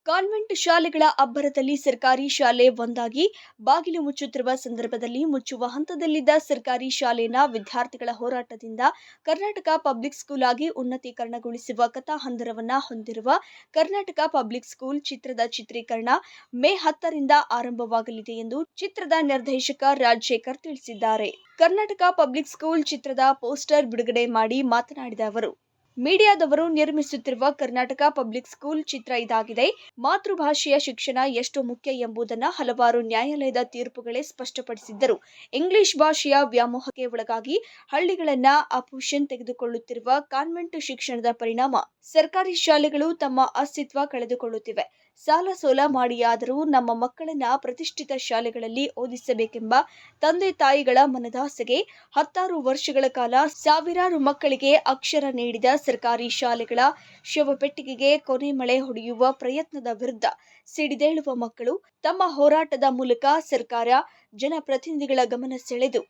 Convent ಶಾಲೆಗಳ ಅಬ್ಬರದಲ್ಲಿ ಸರ್ಕಾರಿ ಶಾಲೆ ಒಂದಾಗಿ ಬಾಗಿಲು ಮುಚ್ಚುತ್ತಿರುವ ಸಂದರ್ಭದಲ್ಲಿ ಮುಚ್ಚುವ ಹಂತದಲ್ಲಿದ್ದ ಸರ್ಕಾರಿ ಶಾಲೆಯ ವಿದ್ಯಾರ್ಥಿಗಳ ಹೋರಾಟದಿಂದ ಕರ್ನಾಟಕ ಪಬ್ಲಿಕ್ ಸ್ಕೂಲ್ ಆಗಿ ಉನ್ನತೀಕರಣಗೊಳಿಸುವ ಕಥಾಹಂದರವನ್ನ ಹೊಂದಿರುವ ಕರ್ನಾಟಕ ಪಬ್ಲಿಕ್ ಸ್ಕೂಲ್ ಚಿತ್ರದ ಚಿತ್ರೀಕರಣ ಮೇ 10ರಿಂದ ಆರಂಭವಾಗಲಿದೆ ಎಂದು ಚಿತ್ರದ ನಿರ್ದೇಶಕ ರಾಜಶೇಖರ್ ತಿಳಿಸಿದ್ದಾರೆ. ಕರ್ನಾಟಕ ಪಬ್ಲಿಕ್ ಸ್ಕೂಲ್ ಚಿತ್ರದ ಪೋಸ್ಟರ್ ಬಿಡುಗಡೆ ಮಾಡಿ ಮಾತನಾಡಿದ ಅವರು, ಮೀಡಿಯಾದವರು ನಿರ್ಮಿಸುತ್ತಿರುವ ಕರ್ನಾಟಕ ಪಬ್ಲಿಕ್ ಸ್ಕೂಲ್ ಚಿತ್ರ ಇದಾಗಿದೆ. ಮಾತೃಭಾಷೆಯ ಶಿಕ್ಷಣ ಎಷ್ಟು ಮುಖ್ಯ ಎಂಬುದನ್ನು ಹಲವಾರು ನ್ಯಾಯಾಲಯದ ತೀರ್ಪುಗಳೇ ಸ್ಪಷ್ಟಪಡಿಸಿದ್ದರು. ಇಂಗ್ಲಿಷ್ ಭಾಷೆಯ ವ್ಯಾಮೋಹಕ್ಕೆ ಒಳಗಾಗಿ ಹಳ್ಳಿಗಳನ್ನ ಅಪೋಷನ್ ತೆಗೆದುಕೊಳ್ಳುತ್ತಿರುವ ಕಾನ್ವೆಂಟ್ ಶಿಕ್ಷಣದ ಪರಿಣಾಮ ಸರ್ಕಾರಿ ಶಾಲೆಗಳು ತಮ್ಮ ಅಸ್ತಿತ್ವ ಕಳೆದುಕೊಳ್ಳುತ್ತಿವೆ. ಸಾಲ ಸೋಲ ಮಾಡಿಯಾದರೂ ನಮ್ಮ ಮಕ್ಕಳನ್ನ ಪ್ರತಿಷ್ಠಿತ ಶಾಲೆಗಳಲ್ಲಿ ಓದಿಸಬೇಕೆಂಬ ತಂದೆ ತಾಯಿಗಳ ಮನದಾಸೆಗೆ 10 ವರ್ಷಗಳ ಕಾಲ ಸಾವಿರಾರು ಮಕ್ಕಳಿಗೆ ಅಕ್ಷರ ನೀಡಿದ ಸರ್ಕಾರಿ ಶಾಲೆಗಳ ಶವಪೆಟ್ಟಿಗೆಗೆ ಕೊನೆ ಮಳೆ ಹೊಡೆಯುವ ಪ್ರಯತ್ನದ ವಿರುದ್ಧ ಸಿಡಿದೇಳುವ ಮಕ್ಕಳು ತಮ್ಮ ಹೋರಾಟದ ಮೂಲಕ ಸರ್ಕಾರ, ಜನಪ್ರತಿನಿಧಿಗಳ ಗಮನ ಸೆಳೆದು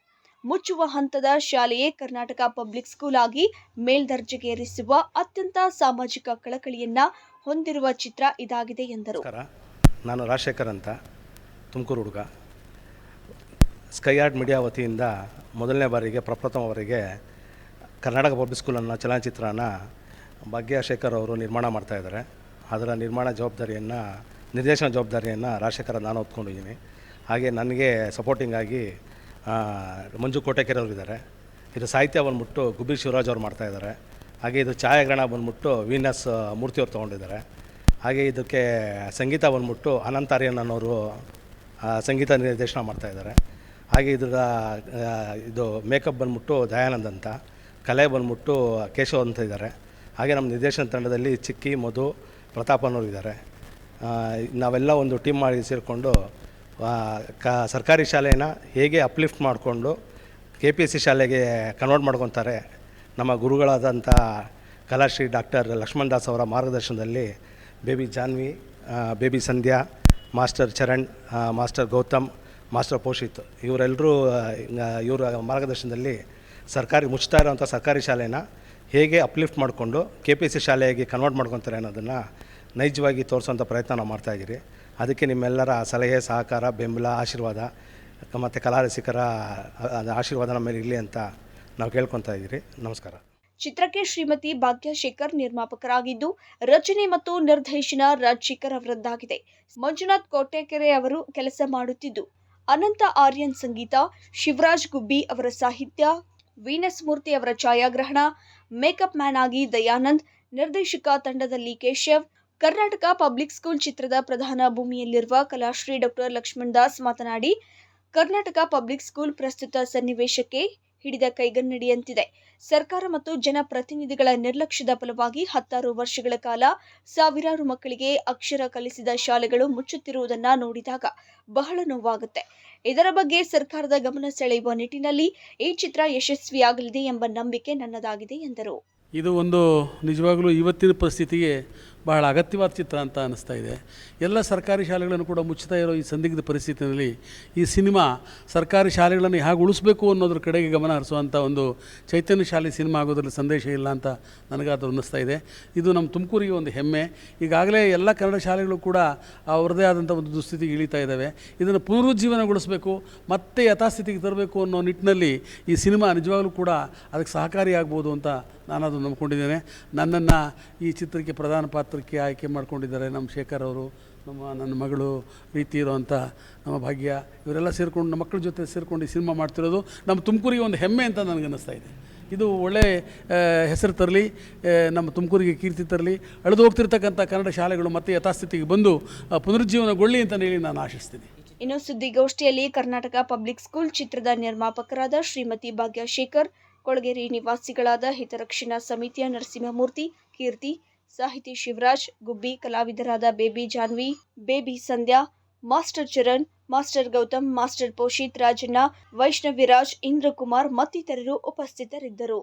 ಮುಚ್ಚುವ ಹಂತದ ಶಾಲೆಯೇ ಕರ್ನಾಟಕ ಪಬ್ಲಿಕ್ ಸ್ಕೂಲ್ ಆಗಿ ಮೇಲ್ದರ್ಜೆಗೇರಿಸುವ ಅತ್ಯಂತ ಸಾಮಾಜಿಕ ಕಳಕಳಿಯನ್ನ ಹೊಂದಿರುವ ಚಿತ್ರ ಇದಾಗಿದೆ ಎಂದರು. ನಾನು ರಾಜಶೇಖರ್ ಅಂತ, ತುಮಕೂರು ಹುಡುಗ. ಸ್ಕೈಯಾರ್ಡ್ ಮೀಡಿಯಾ ವತಿಯಿಂದ ಮೊದಲನೇ ಬಾರಿಗೆ ಪ್ರಪ್ರಥಮವರೆಗೆ ಕರ್ನಾಟಕ ಪಬ್ಲಿಕ್ ಸ್ಕೂಲನ್ನು ಚಲನಚಿತ್ರನ ಭಾಗ್ಯಶೇಖರ್ ಅವರು ನಿರ್ಮಾಣ ಮಾಡ್ತಾಯಿದ್ದಾರೆ. ಅದರ ನಿರ್ಮಾಣ ಜವಾಬ್ದಾರಿಯನ್ನು, ನಿರ್ದೇಶನ ಜವಾಬ್ದಾರಿಯನ್ನು ರಾಜಶೇಖರ್ ನಾನು ಹೊತ್ಕೊಂಡಿದ್ದೀನಿ. ಹಾಗೆ ನನಗೆ ಸಪೋರ್ಟಿಂಗ್ ಆಗಿ ಮಂಜು ಕೋಟೆಕೆರೆ ಅವರಿದ್ದಾರೆ. ಇದು ಸಾಹಿತ್ಯ ಬಂದ್ಬಿಟ್ಟು ಗುಬ್ಬಿ ಶಿವರಾಜ್ ಅವರು ಮಾಡ್ತಾಯಿದ್ದಾರೆ. ಹಾಗೆ ಇದು ಛಾಯಾಗ್ರಹಣ ಬಂದ್ಬಿಟ್ಟು ವೀನಸ್ ಮೂರ್ತಿಯವರು ತೊಗೊಂಡಿದ್ದಾರೆ. ಹಾಗೆ ಇದಕ್ಕೆ ಸಂಗೀತ ಬಂದ್ಬಿಟ್ಟು ಅನಂತ ಆರ್ಯನ್ ಅನ್ನೋರು ಸಂಗೀತ ನಿರ್ದೇಶನ ಮಾಡ್ತಾಯಿದ್ದಾರೆ. ಹಾಗೆ ಇದು ಮೇಕಪ್ ಬಂದ್ಬಿಟ್ಟು ದಯಾನಂದ್ ಅಂತ, ಕಲೆ ಬಂದ್ಬಿಟ್ಟು ಕೇಶವ್ ಅಂತ ಇದ್ದಾರೆ. ಹಾಗೆ ನಮ್ಮ ನಿರ್ದೇಶನ ತಂಡದಲ್ಲಿ ಚಿಕ್ಕಿ, ಮಧು, ಪ್ರತಾಪನವರು ಇದ್ದಾರೆ. ನಾವೆಲ್ಲ ಒಂದು ಟೀಮ್ ಮಾಡಿ ಸೇರಿಕೊಂಡು ಸರ್ಕಾರಿ ಶಾಲೆನ ಹೇಗೆ ಅಪ್ಲಿಫ್ಟ್ ಮಾಡಿಕೊಂಡು KPSC ಶಾಲೆಗೆ ಕನ್ವರ್ಟ್ ಮಾಡ್ಕೊತಾರೆ, ನಮ್ಮ ಗುರುಗಳಾದಂಥ ಕಲಾಶ್ರೀ ಡಾಕ್ಟರ್ ಲಕ್ಷ್ಮಣ್ ದಾಸ್ ಅವರ ಮಾರ್ಗದರ್ಶನದಲ್ಲಿ baby Janvi, baby Sandhya, master Charan, master Gautam, master Poshith ಇವರೆಲ್ಲರೂ ಇವರ ಮಾರ್ಗದರ್ಶನದಲ್ಲಿ ಮುಚ್ತಾ ಇರೋವಂಥ ಸರ್ಕಾರಿ ಶಾಲೆನ ಹೇಗೆ ಅಪ್ಲಿಫ್ಟ್ ಮಾಡಿಕೊಂಡು KPSC ಶಾಲೆಯಾಗಿ ಕನ್ವರ್ಟ್ ಮಾಡ್ಕೊತಾರೆ ಅನ್ನೋದನ್ನು ನೈಜವಾಗಿ ತೋರಿಸೋಂಥ ಪ್ರಯತ್ನ ನಾವು ಮಾಡ್ತಾಯಿದ್ದೀರಿ. ಅದಕ್ಕೆ ನಿಮ್ಮೆಲ್ಲರ ಸಲಹೆ, ಸಹಕಾರ, ಬೆಂಬಲ, ಆಶೀರ್ವಾದ ಮತ್ತು ಕಲಾ ರಸಿಕರ ಆಶೀರ್ವಾದ ನಮ್ಮ ಮೇಲೆ ಇರಲಿ ಅಂತ ನಾವು ಕೇಳ್ಕೊತಾ ಇದ್ದೀರಿ. ನಮಸ್ಕಾರ. ಚಿತ್ರಕ್ಕೆ ಶ್ರೀಮತಿ ಭಾಗ್ಯಶೇಖರ್ ನಿರ್ಮಾಪಕರಾಗಿದ್ದು, ರಚನೆ ಮತ್ತು ನಿರ್ದೇಶನ ರಾಜಶೇಖರ್ ಅವರದ್ದಾಗಿದೆ. ಮಂಜುನಾಥ್ ಕೋಟೆಕೆರೆ ಅವರು ಕೆಲಸ ಮಾಡುತ್ತಿದ್ದು, ಅನಂತ ಆರ್ಯನ್ ಸಂಗೀತ, ಶಿವರಾಜ್ ಗುಬ್ಬಿ ಅವರ ಸಾಹಿತ್ಯ, ವೀನಸ್ ಮೂರ್ತಿ ಅವರ ಛಾಯಾಗ್ರಹಣ, ಮೇಕಪ್ ಮ್ಯಾನ್ ಆಗಿ ದಯಾನಂದ್, ನಿರ್ದೇಶಕ ತಂಡದಲ್ಲಿ ಕೇಶವ್. ಕರ್ನಾಟಕ ಪಬ್ಲಿಕ್ ಸ್ಕೂಲ್ ಚಿತ್ರದ ಪ್ರಧಾನ ಭೂಮಿಯಲ್ಲಿರುವ ಕಲಾಶ್ರೀ ಡಾಕ್ಟರ್ ಲಕ್ಷ್ಮಣ್ ದಾಸ್ ಮಾತನಾಡಿ, ಕರ್ನಾಟಕ ಪಬ್ಲಿಕ್ ಸ್ಕೂಲ್ ಪ್ರಸ್ತುತ ಸನ್ನಿವೇಶಕ್ಕೆ ಹಿಡಿದ ಕೈಗನ್ನಡಿಯಂತಿದೆ. ಸರ್ಕಾರ ಮತ್ತು ಜನಪ್ರತಿನಿಧಿಗಳ ನಿರ್ಲಕ್ಷ್ಯದ ಫಲವಾಗಿ 10 ವರ್ಷಗಳ ಕಾಲ ಸಾವಿರಾರು ಮಕ್ಕಳಿಗೆ ಅಕ್ಷರ ಕಲಿಸಿದ ಶಾಲೆಗಳು ಮುಚ್ಚುತ್ತಿರುವುದನ್ನು ನೋಡಿದಾಗ ಬಹಳ ನೋವಾಗುತ್ತೆ. ಇದರ ಬಗ್ಗೆ ಸರ್ಕಾರದ ಗಮನ ಸೆಳೆಯುವ ನಿಟ್ಟಿನಲ್ಲಿ ಈ ಚಿತ್ರ ಯಶಸ್ವಿಯಾಗಲಿದೆ ಎಂಬ ನಂಬಿಕೆ ನನ್ನದಾಗಿದೆ ಎಂದರು. ಇದು ಒಂದು ನಿಜವಾಗಲೂ ಇವತ್ತಿನ ಪರಿಸ್ಥಿತಿಗೆ ಬಹಳ ಅಗತ್ಯವಾದ ಚಿತ್ರ ಅಂತ ಅನ್ನಿಸ್ತಾ ಇದೆ. ಎಲ್ಲ ಸರ್ಕಾರಿ ಶಾಲೆಗಳನ್ನು ಕೂಡ ಮುಚ್ಚುತ್ತಾ ಇರೋ ಈ ಸಂದಿಗ್ಧ ಪರಿಸ್ಥಿತಿಯಲ್ಲಿ ಈ ಸಿನಿಮಾ ಸರ್ಕಾರಿ ಶಾಲೆಗಳನ್ನು ಹೇಗೆ ಉಳಿಸ್ಬೇಕು ಅನ್ನೋದ್ರ ಕಡೆಗೆ ಗಮನ ಹರಿಸುವಂಥ ಒಂದು ಚೈತನ್ಯಶಾಲಿ ಸಿನಿಮಾ ಆಗೋದ್ರಲ್ಲಿ ಸಂದೇಶ ಇಲ್ಲ ಅಂತ ನನಗದು ಅನ್ನಿಸ್ತಾ ಇದೆ. ಇದು ನಮ್ಮ ತುಮಕೂರಿಗೆ ಒಂದು ಹೆಮ್ಮೆ. ಈಗಾಗಲೇ ಎಲ್ಲ ಕನ್ನಡ ಶಾಲೆಗಳು ಕೂಡ ಅವರದೇ ಆದಂಥ ಒಂದು ದುಸ್ಥಿತಿಗೆ ಇಳಿತಾ ಇದ್ದಾವೆ. ಇದನ್ನು ಪುನರುಜ್ಜೀವನಗೊಳಿಸಬೇಕು, ಮತ್ತೆ ಯಥಾಸ್ಥಿತಿಗೆ ತರಬೇಕು ಅನ್ನೋ ನಿಟ್ಟಿನಲ್ಲಿ ಈ ಸಿನಿಮಾ ನಿಜವಾಗಲೂ ಕೂಡ ಅದಕ್ಕೆ ಸಹಕಾರಿಯಾಗ್ಬೋದು ಅಂತ ನಾನದು ನಂಬ್ಕೊಂಡಿದ್ದೇನೆ. ನನ್ನನ್ನು ಈ ಚಿತ್ರಕ್ಕೆ ಪ್ರಧಾನ ಪಾತ್ರಕ್ಕೆ ಆಯ್ಕೆ ಮಾಡ್ಕೊಂಡಿದ್ದಾರೆ ನಮ್ಮ ಶೇಖರ್ ಅವರು, ನನ್ನ ಮಗಳು ಪ್ರೀತಿ ಇರೋವಂಥ ನಮ್ಮ ಭಾಗ್ಯ, ಇವರೆಲ್ಲ ಸೇರಿಕೊಂಡು ನಮ್ಮ ಮಕ್ಕಳ ಜೊತೆ ಸೇರಿಕೊಂಡು ಈ ಸಿನಿಮಾ ಮಾಡ್ತಿರೋದು ನಮ್ಮ ತುಮಕೂರಿಗೆ ಒಂದು ಹೆಮ್ಮೆ ಅಂತ ನನಗನ್ನಿಸ್ತಾ ಇದೆ. ಇದು ಒಳ್ಳೆಯ ಹೆಸರು ತರಲಿ, ನಮ್ಮ ತುಮಕೂರಿಗೆ ಕೀರ್ತಿ ತರಲಿ, ಅಳೆದು ಹೋಗ್ತಿರ್ತಕ್ಕಂಥ ಕನ್ನಡ ಶಾಲೆಗಳು ಮತ್ತೆ ಯಥಾಸ್ಥಿತಿಗೆ ಬಂದು ಪುನರುಜ್ಜೀವನಗೊಳ್ಳಿ ಅಂತ ಹೇಳಿ ನಾನು ಆಶಿಸ್ತೀನಿ. ಇನ್ನು ಸುದ್ದಿಗೋಷ್ಠಿಯಲ್ಲಿ ಕರ್ನಾಟಕ ಪಬ್ಲಿಕ್ ಸ್ಕೂಲ್ ಚಿತ್ರದ ನಿರ್ಮಾಪಕರಾದ ಶ್ರೀಮತಿ ಭಾಗ್ಯಶೇಖರ್, ಕೊಳಗೇರಿ ನಿವಾಸಿಗಳಾದ ಹಿತರಕ್ಷಣಾ ಸಮಿತಿಯ ನರಸಿಂಹಮೂರ್ತಿ, ಕೀರ್ತಿ, ಸಾಹಿತಿ ಶಿವರಾಜ್ ಗುಬ್ಬಿ, ಕಲಾವಿದರಾದ baby Janvi, baby Sandhya, master Charan, master Gautam, master Poshith, Rajanna, Vaishnaviraj, Indrakumar ಮತ್ತಿತರರು ಉಪಸ್ಥಿತರಿದ್ದರು.